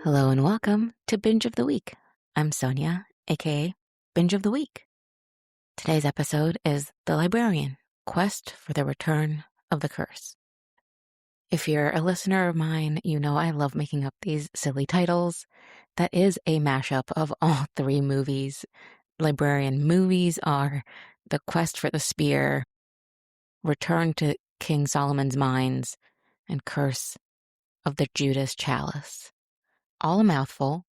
Hello and welcome to Binge of the Week. I'm Sonia, aka Binge of the Week. Today's episode is The Librarian, Quest for the Return of the Curse. If you're a listener of mine, you know I love making up these silly titles. That is a mashup of all three movies. Librarian movies are The Quest for the Spear, Return to King Solomon's Mines, and Curse of the Judas Chalice. All a mouthful.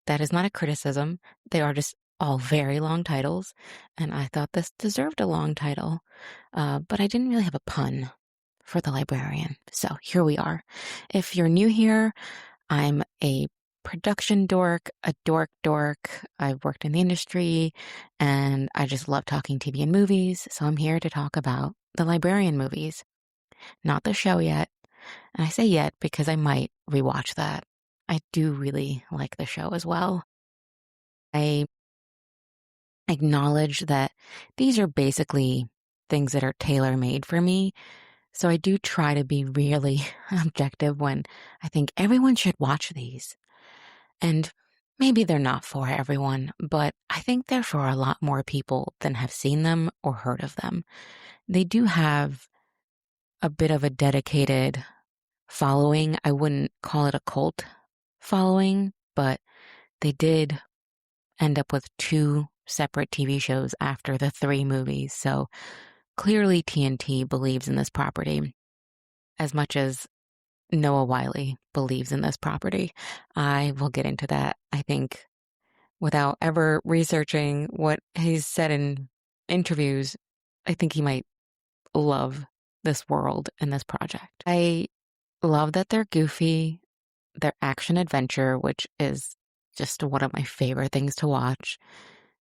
That is not a criticism. They are just all very long titles, and I thought this deserved a long title, but I didn't really have a pun for The Librarian, so here we are. If you're new here, I'm a production dork, a dork. I've worked in the industry, and I just love talking TV and movies, so I'm here to talk about The Librarian movies. Not the show yet, and I say yet because I might rewatch that. I do really like the show as well. I acknowledge that these are basically things that are tailor-made for me. So I do try to be really objective when I think everyone should watch these. And maybe they're not for everyone, but I think they're for a lot more people than have seen them or heard of them. They do have a bit of a dedicated following. I wouldn't call it a cult following, but they did end up with 2 separate TV shows after the 3 movies. So clearly TNT believes in this property as much as Noah Wyle believes in this property. I will get into that, I think, without ever researching what he's said in interviews. I think he might love this world and this project. I love that they're goofy. They're action adventure, which is just one of my favorite things to watch.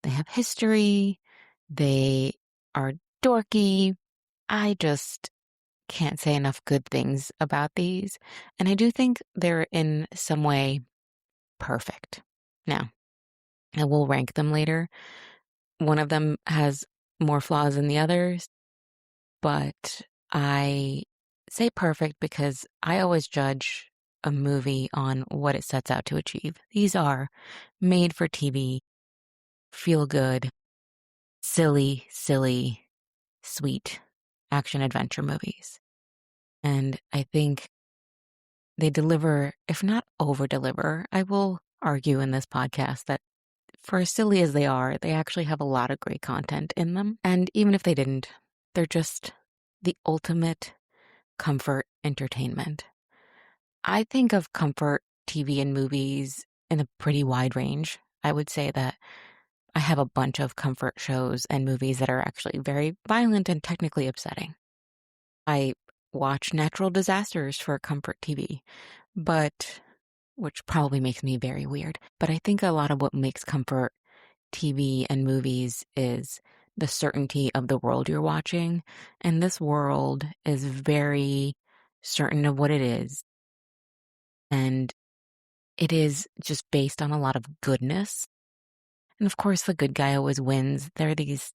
They have history. They are dorky. I just can't say enough good things about these. And I do think they're in some way perfect. Now, I will rank them later. One of them has more flaws than the others, but I say perfect because I always judge a movie on what it sets out to achieve. These are made for TV, feel good, silly, sweet action adventure movies. And I think they deliver, if not over deliver. I will argue in this podcast that for as silly as they are, they actually have a lot of great content in them. And even if they didn't, they're just the ultimate comfort entertainment. I think of comfort TV and movies in a pretty wide range. I would say that I have a bunch of comfort shows and movies that are actually very violent and technically upsetting. I watch natural disasters for comfort TV, which probably makes me very weird. But I think a lot of what makes comfort TV and movies is the certainty of the world you're watching. And this world is very certain of what it is. And it is just based on a lot of goodness. And of course, the good guy always wins. There are these,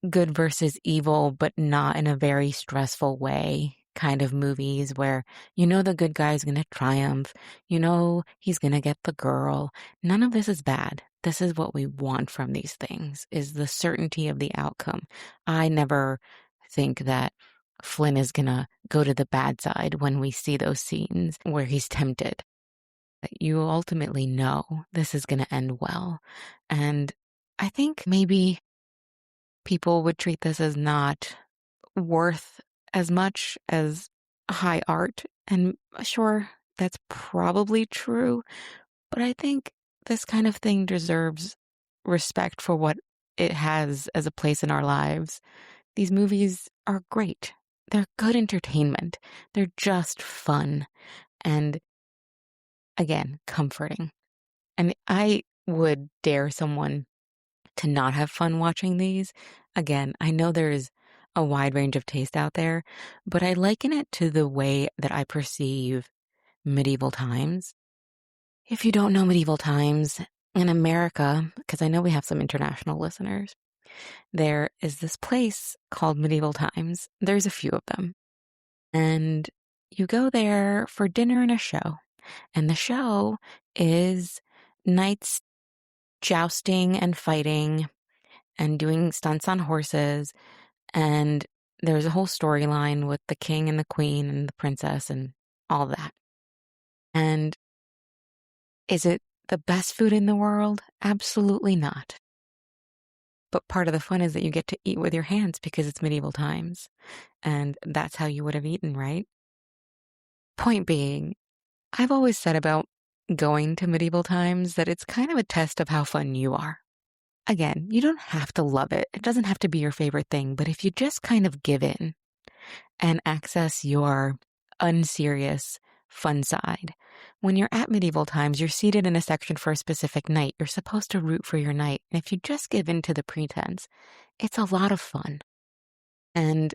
good versus evil, but not in a very stressful way kind of movies where the good guy's going to triumph. He's going to get the girl. None of this is bad. This is what we want from these things, is the certainty of the outcome. I never think that Flynn is going to go to the bad side when we see those scenes where he's tempted. You ultimately know this is going to end well. And I think maybe people would treat this as not worth as much as high art. And sure, that's probably true. But I think this kind of thing deserves respect for what it has as a place in our lives. These movies are great. They're good entertainment. They're just fun. And again, comforting. And I would dare someone to not have fun watching these. Again, I know there's a wide range of taste out there, but I liken it to the way that I perceive medieval times. If you don't know medieval times, in America, because I know we have some international listeners, there is this place called Medieval Times. There's a few of them. And you go there for dinner and a show. And the show is knights jousting and fighting and doing stunts on horses. And there's a whole storyline with the king and the queen and the princess and all that. And is it the best food in the world? Absolutely not. But part of the fun is that you get to eat with your hands because it's medieval times. And that's how you would have eaten, right? Point being, I've always said about going to medieval times that it's kind of a test of how fun you are. Again, you don't have to love it. It doesn't have to be your favorite thing. But if you just kind of give in and access your unserious, fun side, when you're at medieval times, you're seated in a section for a specific knight. You're supposed to root for your knight. And if you just give in to the pretense, it's a lot of fun. And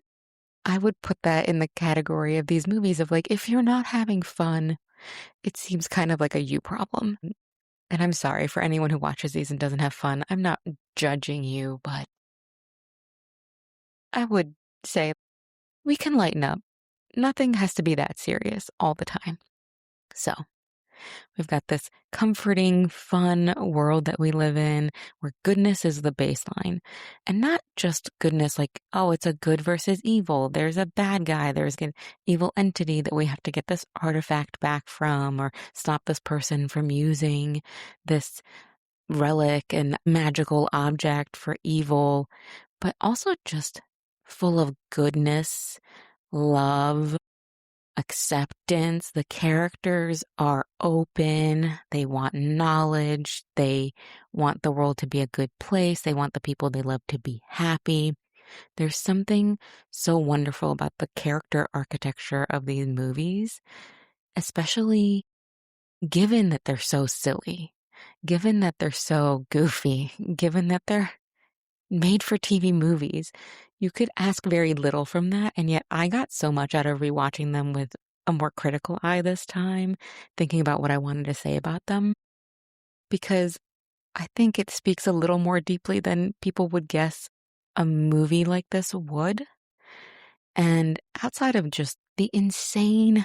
I would put that in the category of these movies of like, if you're not having fun, it seems kind of like a you problem. And I'm sorry for anyone who watches these and doesn't have fun. I'm not judging you, but I would say we can lighten up. Nothing has to be that serious all the time. So we've got this comforting, fun world that we live in where goodness is the baseline. And not just goodness like, oh, it's a good versus evil. There's a bad guy. There's an evil entity that we have to get this artifact back from or stop this person from using this relic and magical object for evil, but also just full of goodness, love, acceptance. The characters are open. They want knowledge. They want the world to be a good place. They want the people they love to be happy. There's something so wonderful about the character architecture of these movies, especially given that they're so silly, given that they're so goofy, given that they're made for TV movies. You could ask very little from that, and yet I got so much out of rewatching them with a more critical eye this time, thinking about what I wanted to say about them, because I think it speaks a little more deeply than people would guess a movie like this would. And outside of just the insane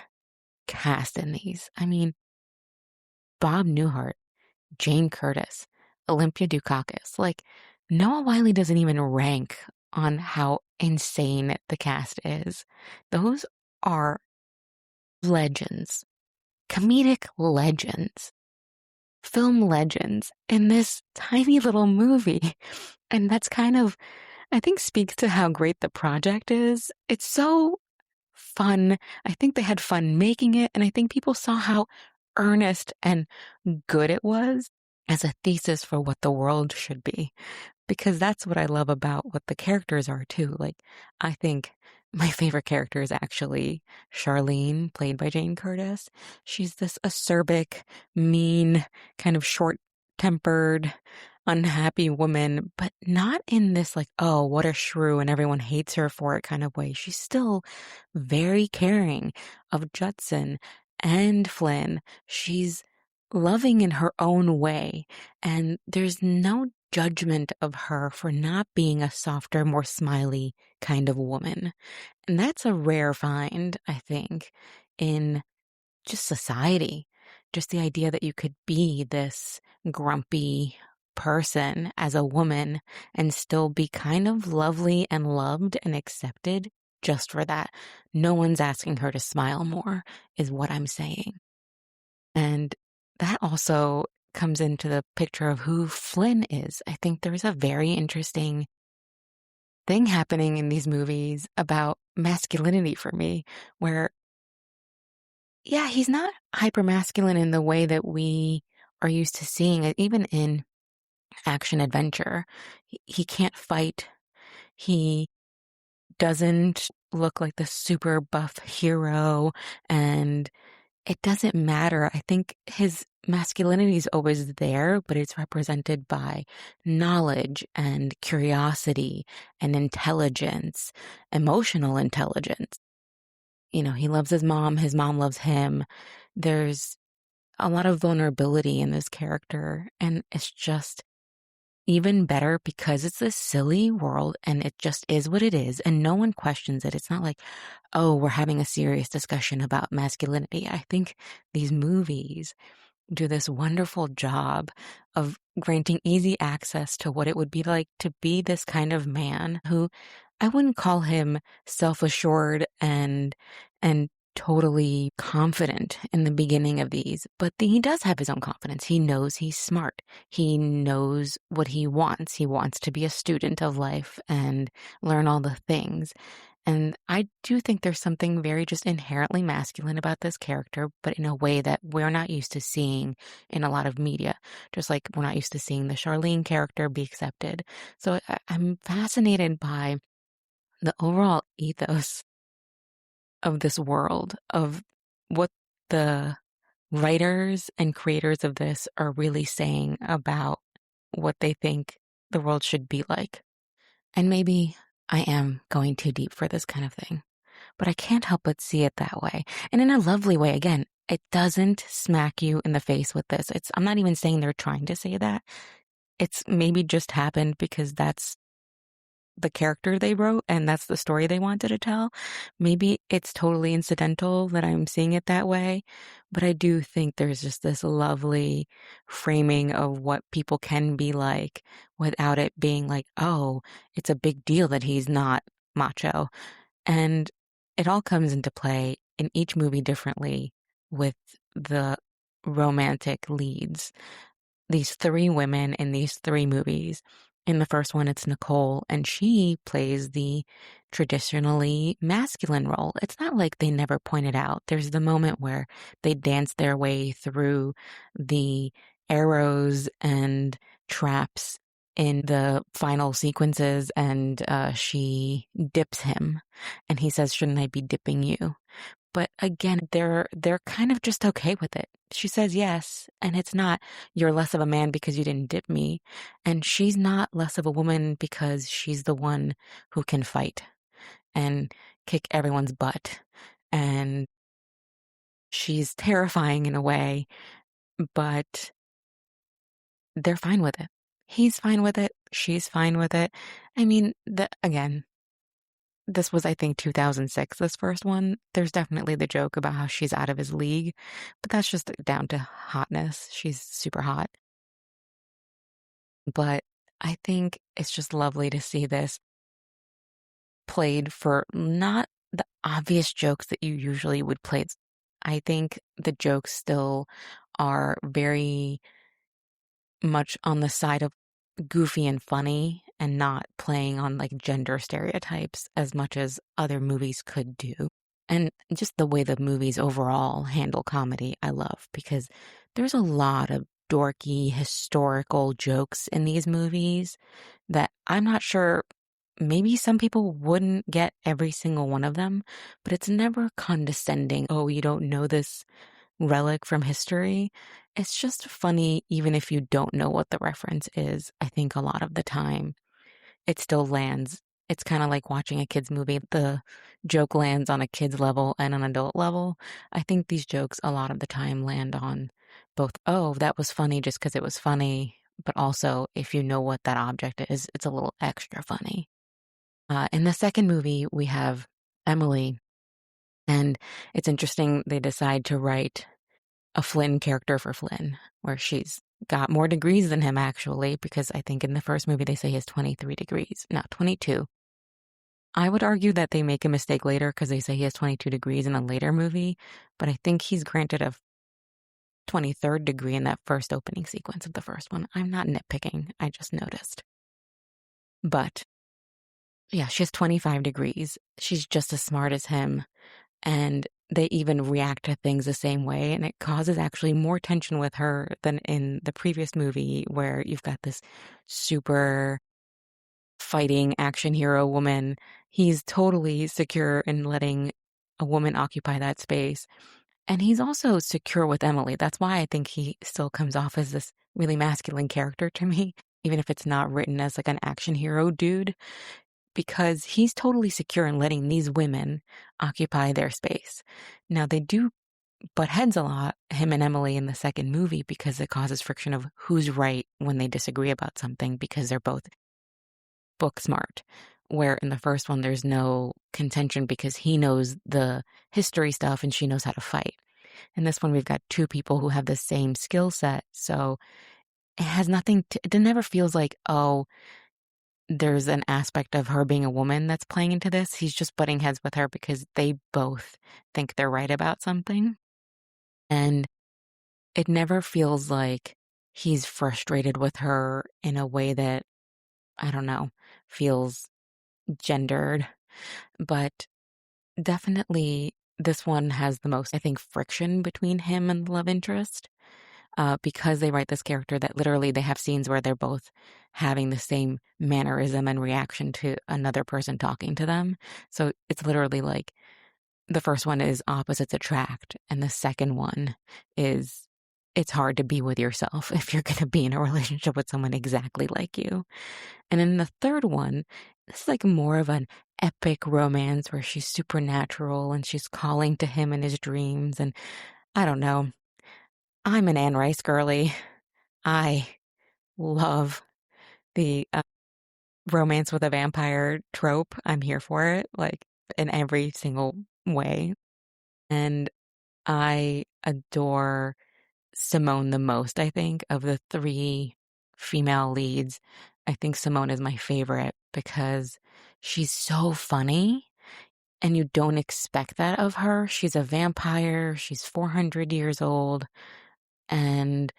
cast in these, I mean, Bob Newhart, Jane Curtis, Olympia Dukakis. Like, Noah Wyle doesn't even rank on how insane the cast is. Those are legends, comedic legends, film legends in this tiny little movie. And that's kind of, I think, speaks to how great the project is. It's so fun. I think they had fun making it. And I think people saw how earnest and good it was as a thesis for what the world should be. Because that's what I love about what the characters are too. Like, I think my favorite character is actually Charlene, played by Jane Curtis. She's this acerbic, mean, kind of short-tempered, unhappy woman, but not in this like, oh, what a shrew and everyone hates her for it kind of way. She's still very caring of Judson and Flynn. She's loving in her own way, and there's no judgment of her for not being a softer, more smiley kind of woman. And that's a rare find, I think, in just society. Just the idea that you could be this grumpy person as a woman and still be kind of lovely and loved and accepted just for that. No one's asking her to smile more, is what I'm saying. And that also comes into the picture of who Flynn is. I think there's a very interesting thing happening in these movies about masculinity for me, where, yeah, he's not hypermasculine in the way that we are used to seeing it, even in action adventure. He can't fight. He doesn't look like the super buff hero, and it doesn't matter. I think his masculinity is always there, but it's represented by knowledge and curiosity and intelligence, emotional intelligence. You know, he loves his mom loves him. There's a lot of vulnerability in this character, and it's just even better because it's a silly world and it just is what it is and no one questions it. It's not like, oh, we're having a serious discussion about masculinity. I think these movies do this wonderful job of granting easy access to what it would be like to be this kind of man who I wouldn't call him self-assured and totally confident in the beginning of these, but he does have his own confidence. He knows he's smart. He knows what he wants. He wants to be a student of life and learn all the things. And I do think there's something very just inherently masculine about this character, but in a way that we're not used to seeing in a lot of media, just like we're not used to seeing the Charlene character be accepted. So I'm fascinated by the overall ethos of this world, of what the writers and creators of this are really saying about what they think the world should be like. And maybe I am going too deep for this kind of thing, but I can't help but see it that way. And in a lovely way, again, it doesn't smack you in the face with this. I'm not even saying they're trying to say that. It's maybe just happened because that's the character they wrote and that's the story they wanted to tell. Maybe it's totally incidental that I'm seeing it that way, but I do think there's just this lovely framing of what people can be like without it being like, oh, it's a big deal that he's not macho. And it all comes into play in each movie differently with the romantic leads. These three women in these three movies. In the first one, it's Nicole, and she plays the traditionally masculine role. It's not like they never pointed out. There's the moment where they dance their way through the arrows and traps in the final sequences, and she dips him, and he says, "Shouldn't I be dipping you?" But again, they're kind of just okay with it. She says yes, and it's not, you're less of a man because you didn't dip me. And she's not less of a woman because she's the one who can fight and kick everyone's butt. And she's terrifying in a way, but they're fine with it. He's fine with it. She's fine with it. I mean, again, this was, I think, 2006, this first one. There's definitely the joke about how she's out of his league, but that's just down to hotness. She's super hot. But I think it's just lovely to see this played for not the obvious jokes that you usually would play. I think the jokes still are very much on the side of goofy and funny and not playing on like gender stereotypes as much as other movies could do. And just the way the movies overall handle comedy, I love, because there's a lot of dorky historical jokes in these movies that I'm not sure, maybe some people wouldn't get every single one of them, but it's never condescending. Oh, you don't know this relic from history. It's just funny, even if you don't know what the reference is. I think a lot of the time it still lands. It's kind of like watching a kid's movie. The joke lands on a kid's level and an adult level. I think these jokes a lot of the time land on both, oh, that was funny just because it was funny, but also if you know what that object is, it's a little extra funny. In the second movie, we have Emily, and it's interesting they decide to write a Flynn character for Flynn, where she's got more degrees than him, actually, because I think in the first movie they say he has 23 degrees, not 22. I would argue that they make a mistake later because they say he has 22 degrees in a later movie, but I think he's granted a 23rd degree in that first opening sequence of the first one. I'm not nitpicking, I just noticed. But yeah, she has 25 degrees. She's just as smart as him. And they even react to things the same way, and it causes actually more tension with her than in the previous movie where you've got this super fighting action hero woman. He's totally secure in letting a woman occupy that space. And he's also secure with Emily. That's why I think he still comes off as this really masculine character to me, even if it's not written as like an action hero dude, because he's totally secure in letting these women occupy their space. Now, they do butt heads a lot, him and Emily, in the second movie, because it causes friction of who's right when they disagree about something, because they're both book smart. Where in the first one, there's no contention because he knows the history stuff and she knows how to fight. In this one, we've got two people who have the same skill set. So it has nothing to, it never feels like, oh, there's an aspect of her being a woman that's playing into this. He's just butting heads with her because they both think they're right about something. And it never feels like he's frustrated with her in a way that, I don't know, feels gendered. But definitely this one has the most, I think, friction between him and the love interest. Because they write this character that literally they have scenes where they're both having the same mannerism and reaction to another person talking to them. So it's literally like the first one is opposites attract, and the second one is it's hard to be with yourself if you're going to be in a relationship with someone exactly like you. And in the third one, it's like more of an epic romance where she's supernatural and she's calling to him in his dreams. And I don't know. I'm an Anne Rice girly. I love the romance with a vampire trope. I'm here for it, like in every single way. And I adore Simone the most, I think, of the three female leads. I think Simone is my favorite because she's so funny and you don't expect that of her. She's a vampire. She's 400 years old and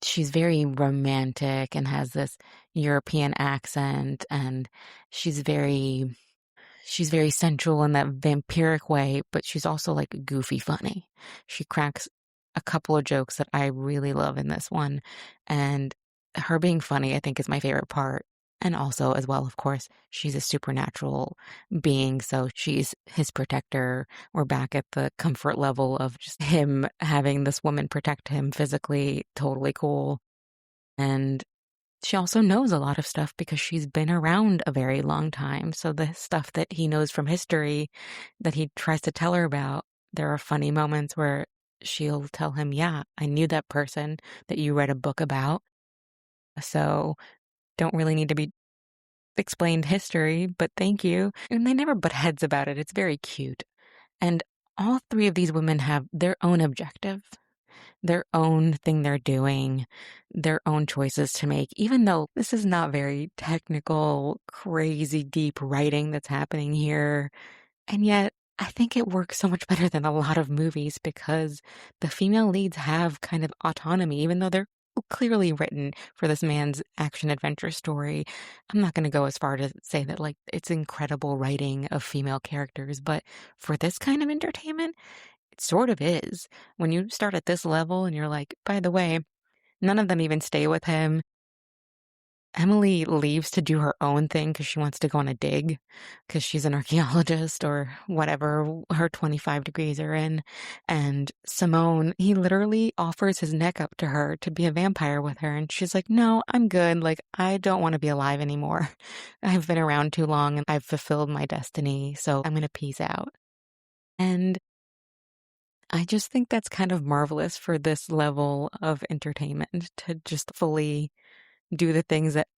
she's very romantic and has this European accent, and she's very sensual in that vampiric way, but she's also like goofy funny. She cracks a couple of jokes that I really love in this one, and her being funny I think is my favorite part. And also, as well, of course, she's a supernatural being, so she's his protector. We're back at the comfort level of just him having this woman protect him physically. Totally cool. And she also knows a lot of stuff because she's been around a very long time. So the stuff that he knows from history that he tries to tell her about, there are funny moments where she'll tell him, yeah, I knew that person that you read a book about. So don't really need to be explained history, but thank you. And they never butt heads about it. It's very cute. And all three of these women have their own objective, their own thing they're doing, their own choices to make, even though this is not very technical, crazy deep writing that's happening here. And yet, I think it works so much better than a lot of movies because the female leads have kind of autonomy, even though they're clearly written for this man's action adventure story. I'm not going to go as far to say that like it's incredible writing of female characters, but for this kind of entertainment, it sort of is. When you start at this level and you're like, by the way, none of them even stay with him. Emily leaves to do her own thing because she wants to go on a dig because she's an archaeologist or whatever her 25 degrees are in. And Simone, he literally offers his neck up to her to be a vampire with her. And she's like, no, I'm good. Like, I don't want to be alive anymore. I've been around too long and I've fulfilled my destiny. So I'm going to peace out. And I just think that's kind of marvelous for this level of entertainment to just fully do the things that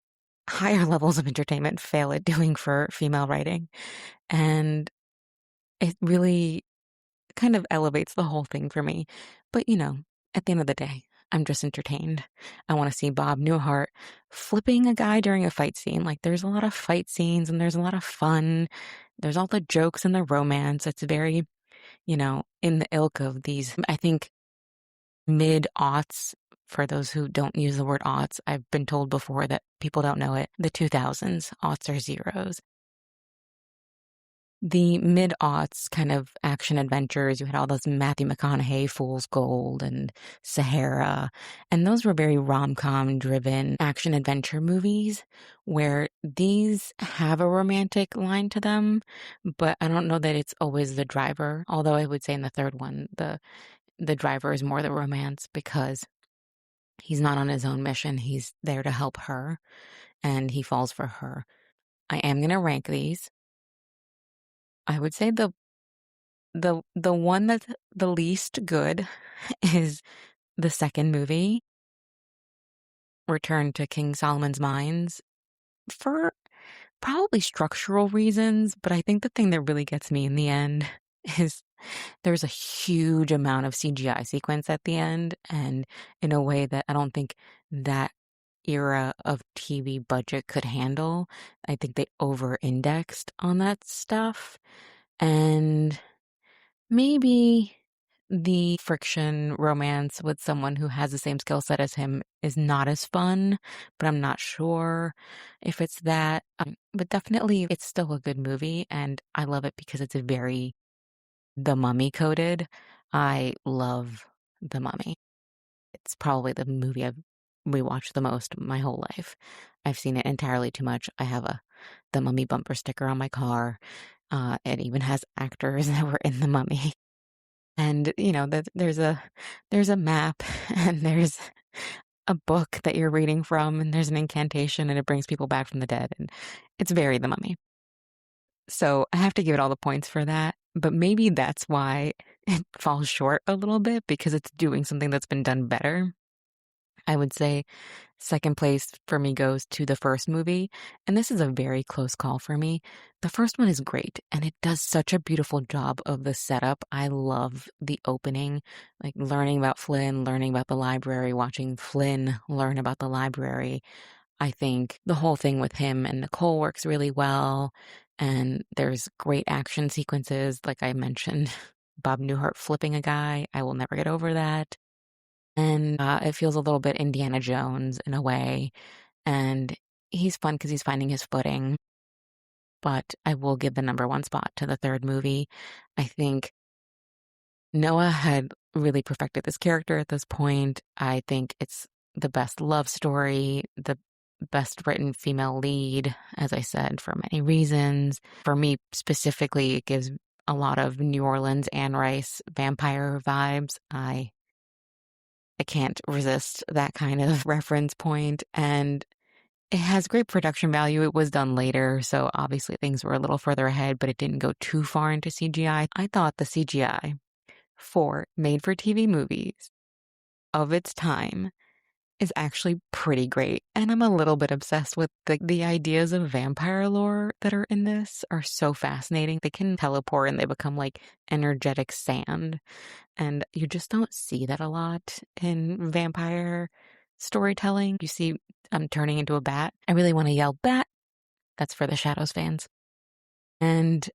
higher levels of entertainment fail at doing for female writing. And it really kind of elevates the whole thing for me. But, you know, at the end of the day, I'm just entertained. I want to see Bob Newhart flipping a guy during a fight scene. Like, there's a lot of fight scenes and there's a lot of fun. There's all the jokes and the romance. It's very, you know, in the ilk of these, I think, mid-aughts. For those who don't use the word aughts, I've been told before that people don't know it. The 2000s, aughts are zeros. The mid-aughts kind of action adventures, you had all those Matthew McConaughey, Fool's Gold, and Sahara. And those were very rom-com driven action adventure movies where these have a romantic line to them, but I don't know that it's always the driver. Although I would say in the third one, the driver is more the romance because he's not on his own mission. He's there to help her, and he falls for her. I am going to rank these. I would say the the one that's the least good is the second movie, Return to King Solomon's Mines, for probably structural reasons, but I think the thing that really gets me in the end is there's a huge amount of CGI sequence at the end, and in a way that I don't think that era of TV budget could handle. I think they over-indexed on that stuff, and maybe the friction romance with someone who has the same skill set as him is not as fun, but I'm not sure if it's that. But definitely, it's still a good movie, and I love it because it's a very The Mummy coded. I love The Mummy. It's probably the movie I've rewatched the most my whole life. I've seen it entirely too much. I have a The Mummy bumper sticker on my car. It even has actors that were in The Mummy. And, there's a map and there's a book that you're reading from and there's an incantation and it brings people back from the dead. And it's very The Mummy. So I have to give it all the points for that. But maybe that's why it falls short a little bit, because it's doing something that's been done better. I would say second place for me goes to the first movie, and this is a very close call for me. The first one is great, and it does such a beautiful job of the setup. I love the opening, like learning about Flynn, learning about the library, watching Flynn learn about the library. I think the whole thing with him and Nicole works really well, and there's great action sequences, like I mentioned. Bob Newhart flipping a guy. I will never get over that. And it feels a little bit Indiana Jones in a way. And he's fun because he's finding his footing. But I will give the number one spot to the third movie. I think Noah had really perfected this character at this point. I think it's the best love story, the best written female lead, as I said, for many reasons. For me specifically, it gives a lot of New Orleans Anne Rice vampire vibes. I can't resist that kind of reference point, and it has great production value. It was done later, so obviously things were a little further ahead, but it didn't go too far into CGI. I thought the CGI for made-for-TV movies of its time is actually pretty great, and I'm a little bit obsessed with the ideas of vampire lore that are in this are so fascinating. They can teleport and they become like energetic sand. And you just don't see that a lot in vampire storytelling. You see turning into a bat. I really want to yell bat. That's for the Shadows fans. And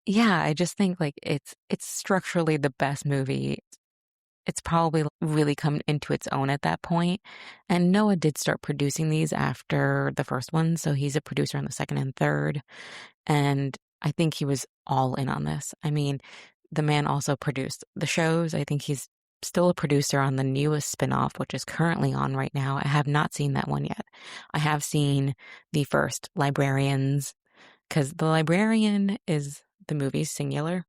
yeah, I just think like it's structurally the best movie. It's probably really come into its own at that point. And Noah did start producing these after the first one, so he's a producer on the second and third. And I think he was all in on this. I mean, the man also produced the shows. I think he's still a producer on the newest spinoff, which is currently on right now. I have not seen that one yet. I have seen the first Librarians, because The Librarian is the movie's singular.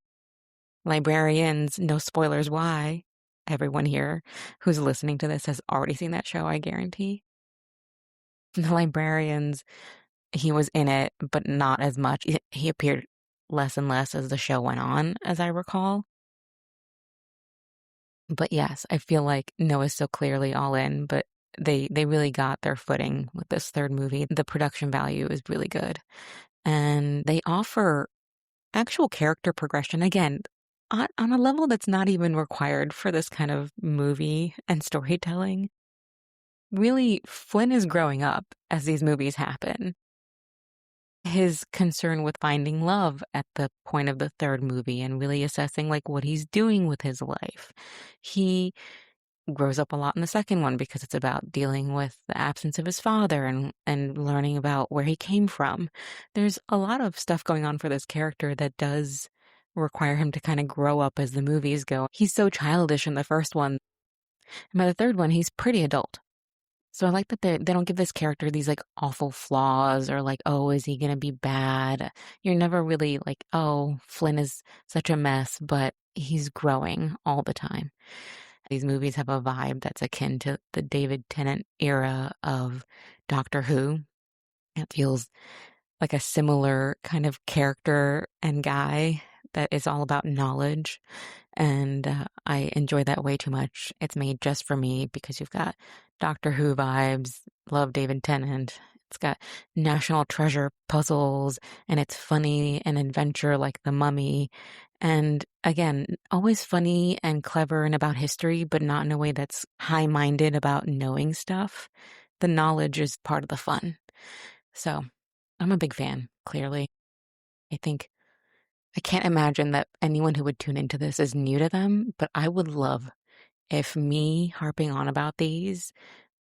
Librarians, no spoilers why. Everyone here who's listening to this has already seen that show, I guarantee. The Librarians, he was in it, but not as much. He appeared less and less as the show went on, as I recall. But yes, I feel like Noah's so clearly all in, but they really got their footing with this third movie. The production value is really good. And they offer actual character progression, again, on a level that's not even required for this kind of movie and storytelling. Really, Flynn is growing up as these movies happen. His concern with finding love at the point of the third movie and really assessing like what he's doing with his life. He grows up a lot in the second one because it's about dealing with the absence of his father and learning about where he came from. There's a lot of stuff going on for this character that does require him to kind of grow up as the movies go. He's so childish in the first one. And by the third one, he's pretty adult. So I like that they don't give this character these like awful flaws or like, oh, is he going to be bad? You're never really like, oh, Flynn is such a mess, but he's growing all the time. These movies have a vibe that's akin to the David Tennant era of Doctor Who. It feels like a similar kind of character and guy that is all about knowledge, and I enjoy that way too much. It's made just for me because you've got Doctor Who vibes, love David Tennant. It's got National Treasure puzzles, and it's funny and adventure like The Mummy. And again, always funny and clever and about history, but not in a way that's high-minded about knowing stuff. The knowledge is part of the fun. So I'm a big fan, clearly. I think I can't imagine that anyone who would tune into this is new to them, but I would love if me harping on about these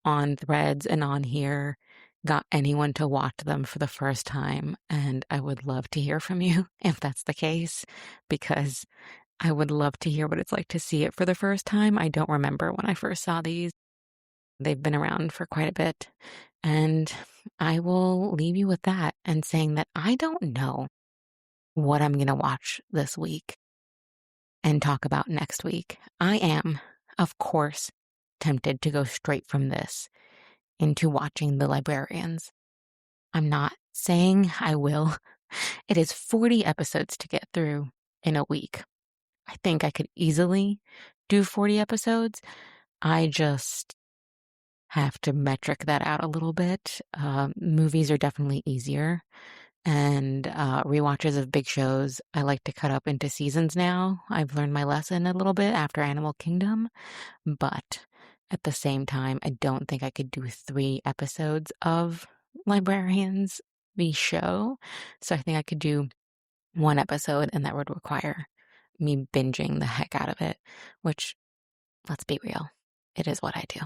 on threads and on here got anyone to watch them for the first time. And I would love to hear from you if that's the case, because I would love to hear what it's like to see it for the first time. I don't remember when I first saw these. They've been around for quite a bit. And I will leave you with that and saying that I don't know what I'm going to watch this week and talk about next week. I am, of course, tempted to go straight from this into watching The Librarians. I'm not saying I will. It is 40 episodes to get through in a week. I think I could easily do 40 episodes. I just have to metric that out a little bit. Movies are definitely easier. And rewatches of big shows, I like to cut up into seasons now. I've learned my lesson a little bit after Animal Kingdom. But at the same time, I don't think I could do 3 episodes of Librarians, the show. So I think I could do 1 episode, and that would require me binging the heck out of it, which, let's be real, it is what I do.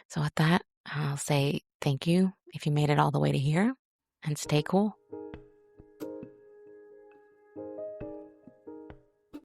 So with that, I'll say thank you if you made it all the way to here, and stay cool.